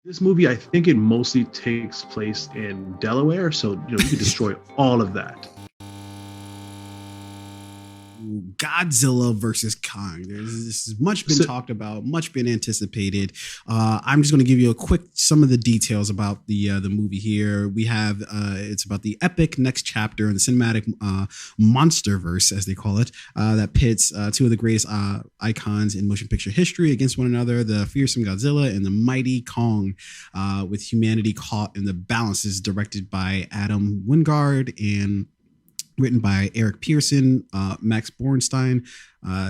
This movie, I think it mostly takes place in Delaware, so you could destroy all of that. Godzilla versus Kong. This has much been talked about, much been anticipated. I'm just going to give you some of the details about the movie here. We have it's about the epic next chapter in the cinematic monsterverse, as they call it, that pits two of the greatest icons in motion picture history against one another: the fearsome Godzilla and the mighty Kong, with humanity caught in the balance. Is directed by Adam Wingard and written by Eric Pearson, Max Bornstein,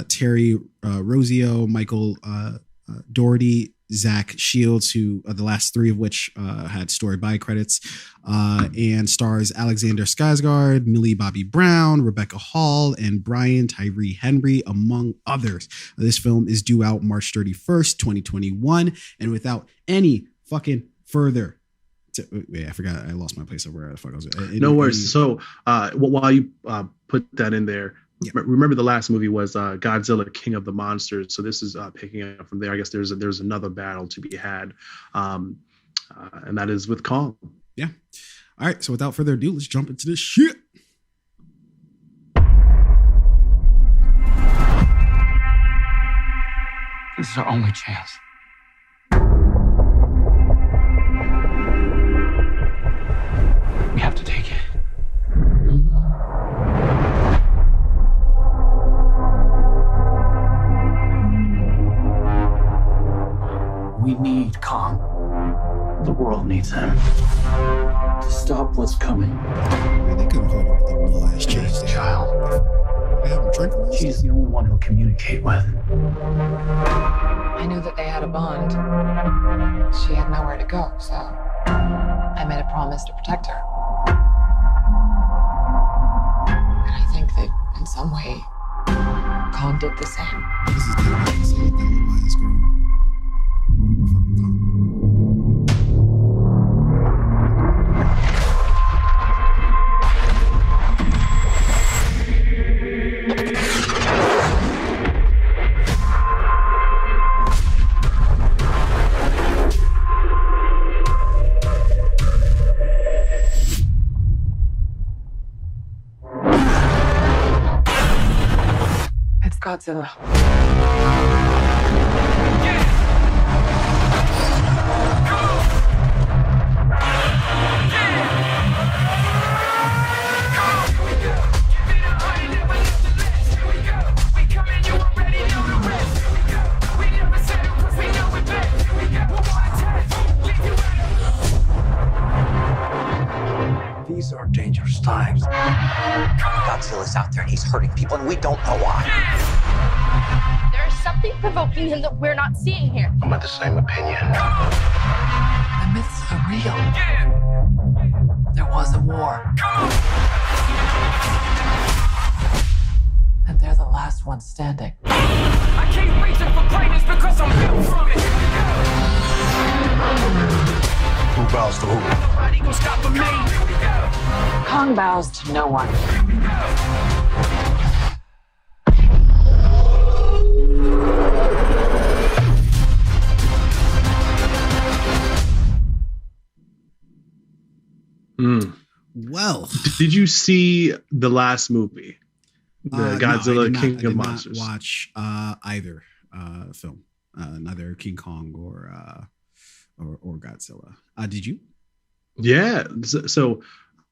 Terry Rossio, Michael Dougherty, Zach Shields, who the last three of which had story by credits, and stars Alexander Skarsgård, Millie Bobby Brown, Rebecca Hall, and Brian Tyree Henry, among others. This film is due out March 31st, 2021. And without any fucking further wait, I forgot. I lost my place of where the fuck I was. No worries. So while you put that in there, yeah. Remember the last movie was Godzilla, King of the Monsters. So this is picking up from there. I guess there's another battle to be had, and that is with Kong. Yeah. All right. So without further ado, let's jump into this shit. This is our only chance. We have to take it. We need Kong. The world needs him to stop what's coming. Man, they couldn't hold on with the little ass chase. Child. They have him drinking. She's the only one he'll communicate with. I knew that they had a bond. She had nowhere to go, so I made a promise to protect her. And I think that in some way, Kong did the same. This is definitely the same thing with my school. Godzilla. These are dangerous times. Godzilla's out there and he's hurting people and we don't know why. There's something provoking him that we're not seeing here. I'm of the same opinion. The myths are real. There was a war. And they're the last ones standing. I keep reaching for greatness because I'm built from it. Who bows to who? Nobody gonna stop me. Kong bows to no one. Well, did you see the last movie, the Godzilla King of Monsters? Not watch either film, neither King Kong or Godzilla. Did you? Yeah. So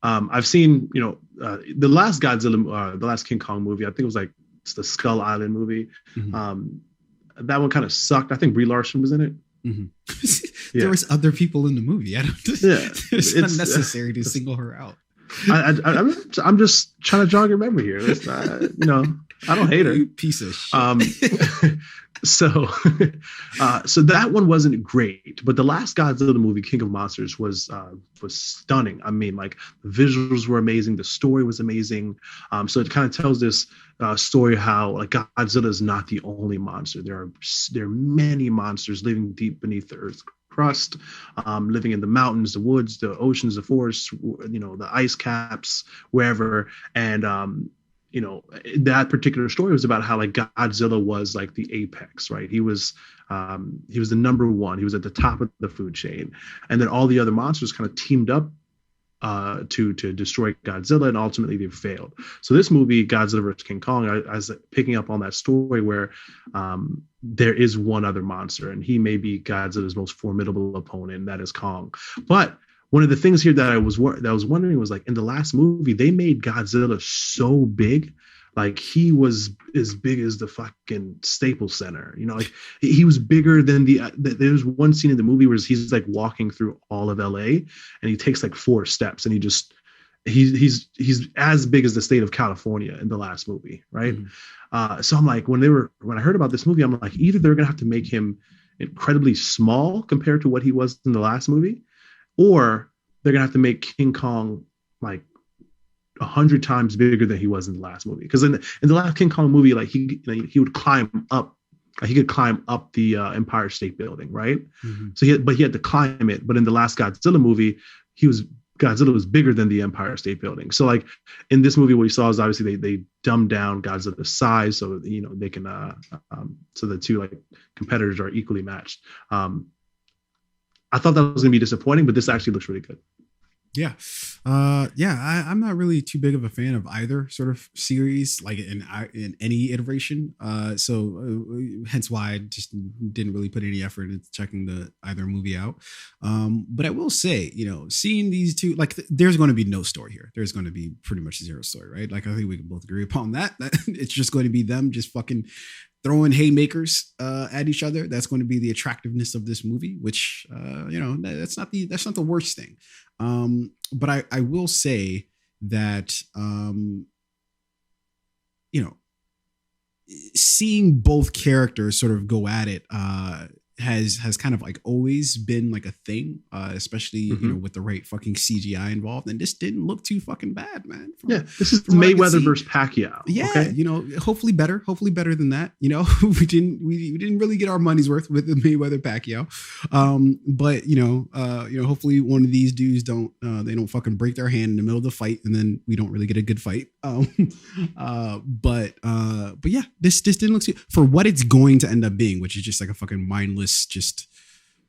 I've seen the last Godzilla, the last King Kong movie. I think it was like the Skull Island movie. Mm-hmm. That one kind of sucked. I think Brie Larson was in it. Mm-hmm. There was other people in the movie. It's not necessary to single her out. I'm just trying to jog your memory here. It's not, I don't hate her. You piece of shit. So that one wasn't great, but the last Godzilla movie, King of Monsters, was stunning. I mean, like the visuals were amazing, the story was amazing. So it kind of tells this story how like Godzilla is not the only monster. There are many monsters living deep beneath the Earth's crust, living in the mountains, the woods, the oceans, the forests, the ice caps, wherever, and that particular story was about how like Godzilla was like the apex, right? He was the number one. He was at the top of the food chain, and then all the other monsters kind of teamed up to destroy Godzilla, and ultimately they failed. So this movie, Godzilla vs. King Kong, I was picking up on that story where there is one other monster, and he may be Godzilla's most formidable opponent, and that is Kong. But one of the things here that I was wondering was, like, in the last movie, they made Godzilla so big, like he was as big as the fucking Staples Center, like he was bigger than there's one scene in the movie where he's like walking through all of LA and he takes like 4 steps and he's as big as the state of California in the last movie, right? Mm-hmm. So I'm like, when I heard about this movie, I'm like, either they're gonna have to make him incredibly small compared to what he was in the last movie, or they're gonna have to make King Kong like 100 times bigger than he was in the last movie. Because in the last King Kong movie, like he would climb up, he could climb up the Empire State Building, right? Mm-hmm. So he had to climb it. But in the last Godzilla movie, Godzilla was bigger than the Empire State Building. So like in this movie, what we saw is obviously they dumbed down Godzilla's size, so they can so the two like competitors are equally matched. I thought that was going to be disappointing, but this actually looks really good. Yeah. I'm not really too big of a fan of either sort of series, like in any iteration. So hence why I just didn't really put any effort into checking either movie out. But I will say, seeing these two, like there's going to be no story here. There's going to be pretty much zero story, right? Like I think we can both agree upon that it's just going to be them just fucking throwing haymakers at each other. That's going to be the attractiveness of this movie, which that's not the worst thing. But I will say that seeing both characters sort of go at it has kind of like always been like a thing, especially with the right fucking CGI involved, and this didn't look too fucking bad, man. This is Mayweather versus Pacquiao. Yeah, okay? Hopefully better than that. We didn't really get our money's worth with the Mayweather Pacquiao, but hopefully one of these dudes don't fucking break their hand in the middle of the fight, and then we don't really get a good fight. But yeah, this didn't look for what it's going to end up being, which is just like a fucking mindless, just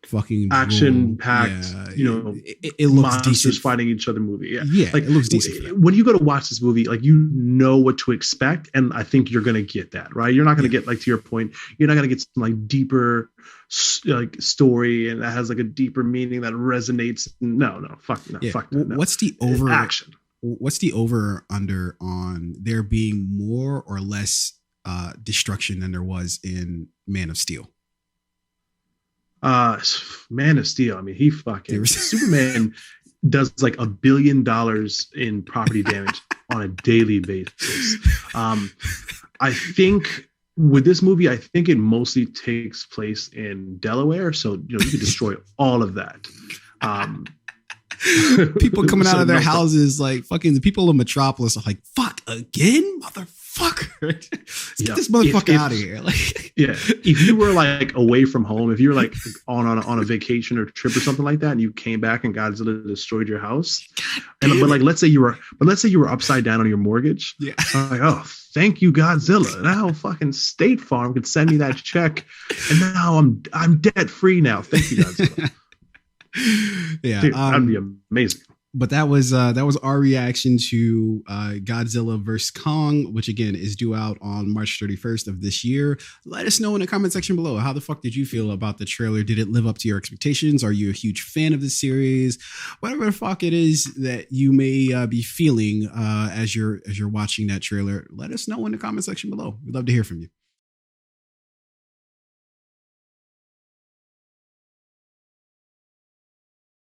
fucking action packed, it looks monsters decent fighting each other movie. Yeah, like it looks decent. When you go to watch this movie, like what to expect, and I think you're gonna get that, right? You're not gonna get, like, to your point, you're not gonna get some like deeper like story and that has like a deeper meaning that resonates. Fuck that. What's the over action? What's the over under on there being more or less destruction than there was in Man of Steel? Man of Steel, I mean, he fucking Superman does like $1 billion in property damage on a daily basis. I think with this movie, I think it mostly takes place in Delaware, so you could destroy all of that. People coming out of their houses, like fucking the people of Metropolis are like, fuck again, motherfucker. Let's get this motherfucker out of here. Like, yeah, if you were like away from home, if you were like on a vacation or trip or something like that, and you came back and Godzilla destroyed your house, but let's say you were upside down on your mortgage. Yeah, I'm like, oh, thank you, Godzilla. Now fucking State Farm could send me that check, and now I'm debt free now. Thank you, Godzilla. Yeah, dude, that'd be amazing. But that was our reaction to Godzilla vs. Kong, which again is due out on March 31st of this year. Let us know in the comment section below. How the fuck did you feel about the trailer? Did it live up to your expectations? Are you a huge fan of the series? Whatever the fuck it is that you may be feeling as you're watching that trailer, let us know in the comment section below. We'd love to hear from you.